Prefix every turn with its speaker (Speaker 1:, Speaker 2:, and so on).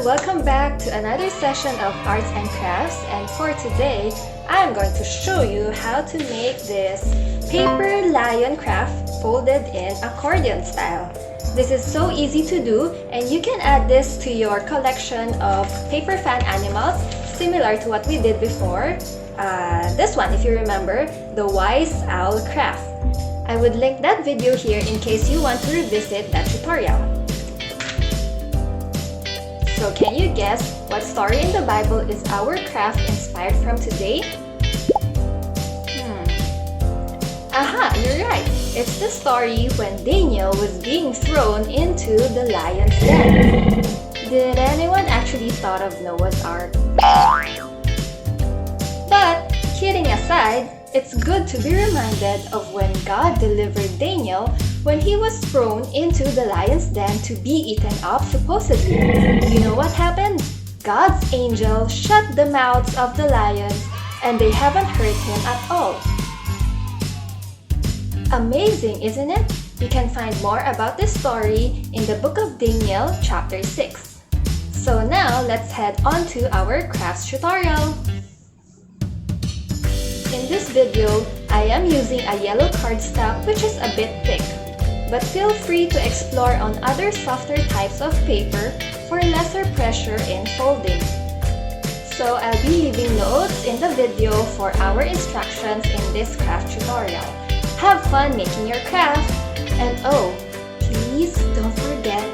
Speaker 1: welcome back to another session of Arts and Crafts, and for today, I'm going to show you how to make this paper lion craft folded in accordion style. This is so easy to do, and you can add this to your collection of paper fan animals similar to what we did before. This one, if you remember, the wise owl craft. I would link that video here in case you want to revisit that tutorial. So can you guess what story in the Bible is our craft inspired from today? Aha, you're right! It's the story when Daniel was being thrown into the lion's den. Did anyone actually thought of Noah's Ark? But, kidding aside, it's good to be reminded of when God delivered Daniel when he was thrown into the lion's den to be eaten up supposedly. You know what happened? God's angel shut the mouths of the lions and they haven't hurt him at all. Amazing, isn't it? You can find more about this story in the book of Daniel chapter 6. So now let's head on to our crafts tutorial. In this video, I am using a yellow cardstock which is a bit thick. But feel free to explore on other softer types of paper for lesser pressure in folding. So I'll be leaving notes in the video for our instructions in this craft tutorial. Have fun making your craft! And oh, please don't forget